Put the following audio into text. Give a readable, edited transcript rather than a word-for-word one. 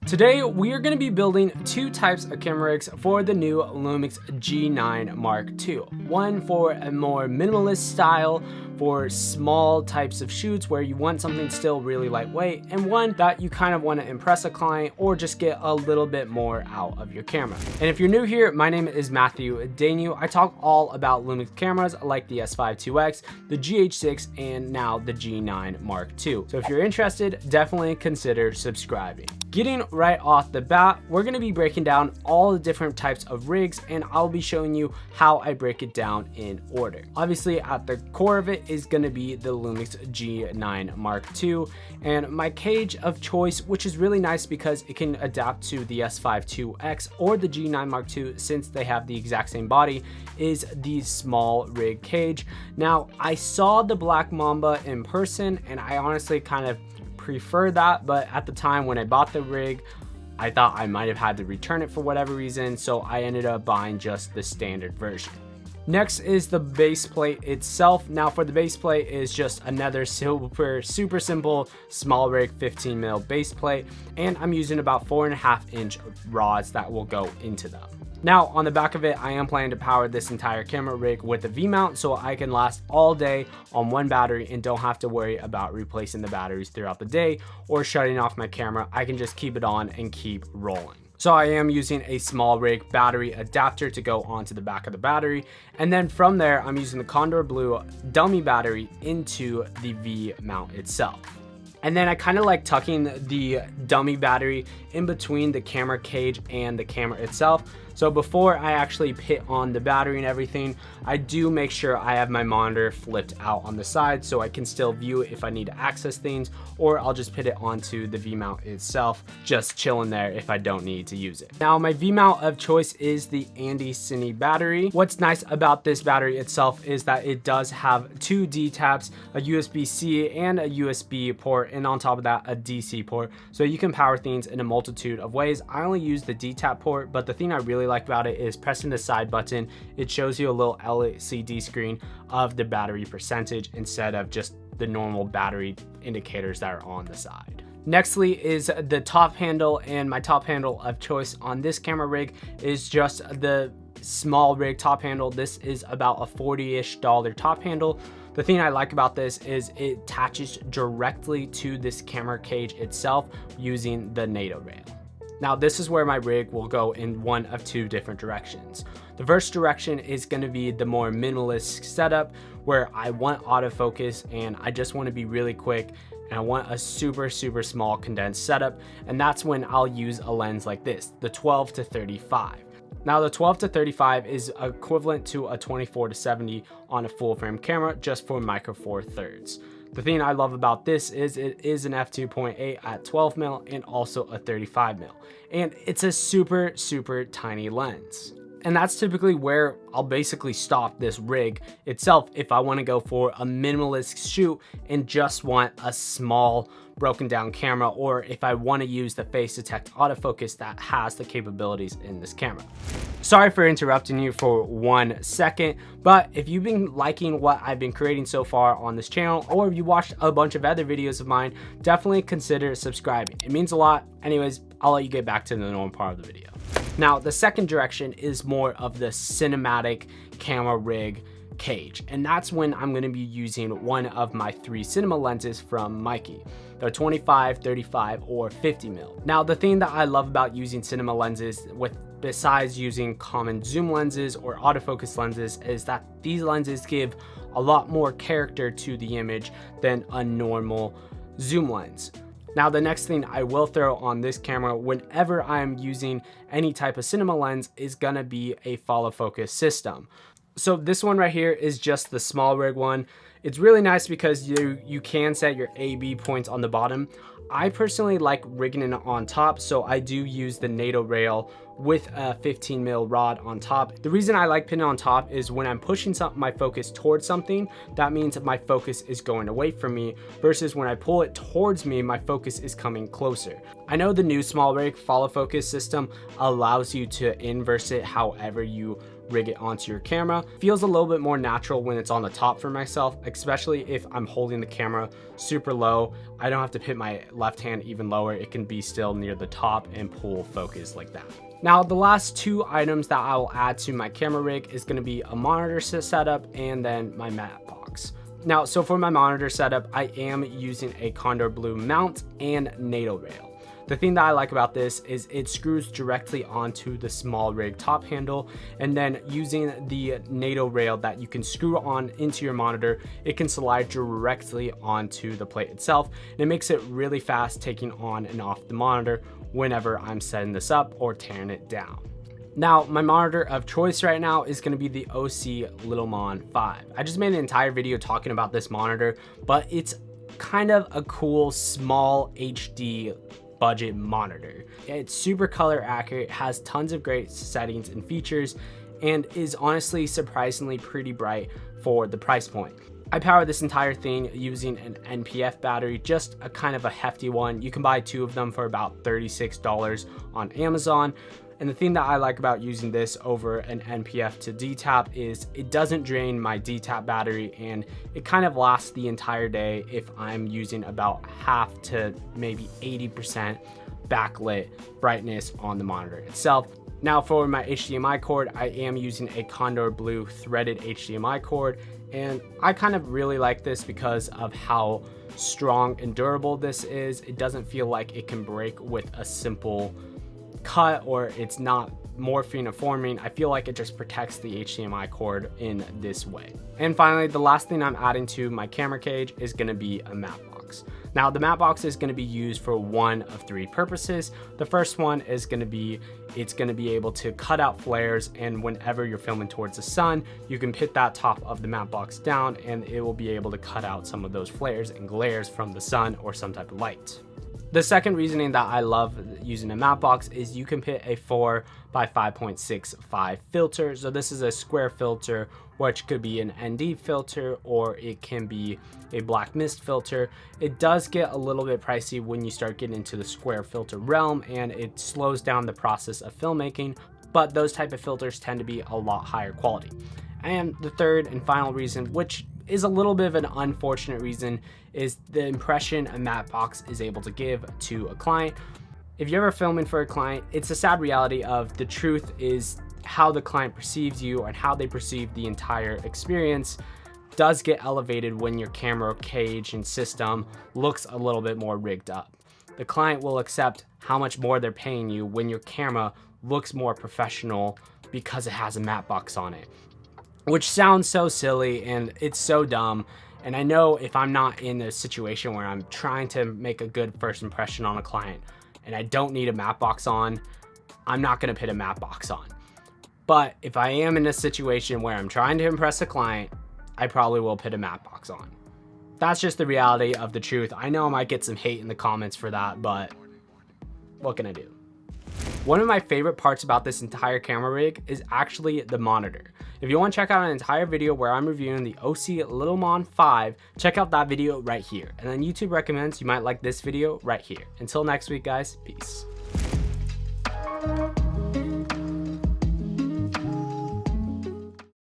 Today, we are going to be building two types of camera rigs for the new LUMIX G9 Mark II. One for a more minimalist style for small types of shoots where you want something still really lightweight, and one that you kind of want to impress a client or just get a little bit more out of your camera. And if you're new here, my name is Dangyou. I talk all about LUMIX cameras like the S5 IIX, the GH6, and now the G9 Mark II. So if you're interested, definitely consider subscribing. Getting right off the bat, we're going to be breaking down all the different types of rigs, and I'll be showing you how I break it down in order. Obviously, at the core of it is going to be the LUMIX G9 Mark II, and my cage of choice, which is really nice because it can adapt to the S5 IIX or the G9 Mark II since they have the exact same body, is the small rig cage. Now, I saw the Black Mamba in person, and I honestly kind of prefer that, but at the time when I bought the rig, I thought I might have had to return it for whatever reason, so I ended up buying just the standard version. Next is the base plate itself. Now for the base plate is just another super simple small rig 15mm base plate, and I'm using about 4.5-inch rods that will go into them. Now on the back of it, I am planning to power this entire camera rig with a V-mount so I can last all day on one battery and don't have to worry about replacing the batteries throughout the day or shutting off my camera. I can just keep it on and keep rolling. So I am using a small rig battery adapter to go onto the back of the battery. And then from there, I'm using the Condor Blue dummy battery into the V-mount itself. And then I kind of like tucking the dummy battery in between the camera cage and the camera itself. So before I actually put on the battery and everything, I do make sure I have my monitor flipped out on the side so I can still view it if I need to access things, or I'll just put it onto the V-mount itself, just chilling there if I don't need to use it. Now my V-mount of choice is the Andy Cine battery. What's nice about this battery itself is that it does have two D taps, a USB-C and a USB port, and on top of that, a DC port. So you can power things in a multitude of ways. I only use the D tap port, but the thing I really like about it is pressing the side button. It shows you a little LCD screen of the battery percentage instead of just the normal battery indicators that are on the side. Nextly is the top handle, and my top handle of choice on this camera rig is just the small rig top handle. This is about a $40-ish top handle. The thing I like about this is it attaches directly to this camera cage itself using the NATO rail. Now this is where my rig will go in one of two different directions. The first direction is going to be the more minimalist setup where I want autofocus and I just want to be really quick and I want a super small condensed setup, and that's when I'll use a lens like this, the 12-35. Now the 12-35 is equivalent to a 24-70 on a full frame camera just for micro four thirds. The thing I love about this is it is an f2.8 at 12mm and also a 35mm, and it's a super tiny lens. And that's typically where I'll basically stop this rig itself if I want to go for a minimalist shoot and just want a small broken down camera, or if I want to use the face detect autofocus that has the capabilities in this camera. Sorry for interrupting you for 1 second, but if you've been liking what I've been creating so far on this channel, or if you watched a bunch of other videos of mine, definitely consider subscribing. It means a lot. Anyways, I'll let you get back to the normal part of the video. Now, the second direction is more of the cinematic camera rig cage, and that's when I'm going to be using one of my 3 cinema lenses from Meike. They're 25, 35, or 50mm. Now, the thing that I love about using cinema lenses besides using common zoom lenses or autofocus lenses is that these lenses give a lot more character to the image than a normal zoom lens. Now, the next thing I will throw on this camera whenever I'm using any type of cinema lens is gonna be a follow focus system. So this one right here is just the small rig one. It's really nice because you can set your A/B points on the bottom. I personally like rigging it on top, so I do use the NATO rail with a 15mm rod on top. The reason I like putting it on top is when I'm pushing my focus towards something, that means that my focus is going away from me, versus when I pull it towards me, my focus is coming closer. I know the new small rig follow focus system allows you to inverse it however you rig it onto your camera. Feels a little bit more natural when it's on the top for myself, especially if I'm holding the camera super low. I don't have to put my left hand even lower. It can be still near the top and pull focus like that. Now, the last two items that I will add to my camera rig is going to be a monitor setup and then my matte box. Now, so for my monitor setup, I am using a Condor Blue mount and NATO rail. The thing that I like about this is it screws directly onto the small rig top handle, and then using the NATO rail that you can screw on into your monitor, it can slide directly onto the plate itself. And it makes it really fast taking on and off the monitor whenever I'm setting this up or tearing it down. Now, my monitor of choice right now is going to be the LUMIX 5. I just made an entire video talking about this monitor, but it's kind of a cool small HD budget monitor. It's super color accurate, has tons of great settings and features, and is honestly surprisingly pretty bright for the price point. I power this entire thing using an NPF battery, just a kind of a hefty one. You can buy two of them for about $36 on Amazon. And the thing that I like about using this over an NPF to DTAP is it doesn't drain my DTAP battery, and it kind of lasts the entire day if I'm using about half to maybe 80% backlit brightness on the monitor itself. Now, for my HDMI cord, I am using a Condor Blue threaded HDMI cord, and I kind of really like this because of how strong and durable this is. It doesn't feel like it can break with a simple cut, or it's not morphing or forming. I feel like it just protects the HDMI cord in this way. And finally, the last thing I'm adding to my camera cage is going to be a matte box. Now, the matte box is going to be used for one of three purposes. The first one is going to be, it's going to be able to cut out flares, and whenever you're filming towards the sun, you can put that top of the matte box down and it will be able to cut out some of those flares and glares from the sun or some type of light. The second reasoning that I love using a matte box is you can put a 4 by 5.65 filter. So this is a square filter, which could be an ND filter or it can be a black mist filter. It does get a little bit pricey when you start getting into the square filter realm, and it slows down the process of filmmaking, but those type of filters tend to be a lot higher quality. And the third and final reason, which is a little bit of an unfortunate reason, is the impression a matte box is able to give to a client. If you're ever filming for a client, it's a sad reality of the truth is how the client perceives you and how they perceive the entire experience does get elevated when your camera cage and system looks a little bit more rigged up. The client will accept how much more they're paying you when your camera looks more professional because it has a matte box on it. Which sounds so silly and it's so dumb. And I know if I'm not in a situation where I'm trying to make a good first impression on a client and I don't need a matte box on, I'm not gonna put a matte box on. But if I am in a situation where I'm trying to impress a client, I probably will put a matte box on. That's just the reality of the truth. I know I might get some hate in the comments for that, but what can I do? One of my favorite parts about this entire camera rig is actually the monitor. If you want to check out an entire video where I'm reviewing the LUMIX 5, check out that video right here. And then YouTube recommends you might like this video right here. Until next week, guys, peace.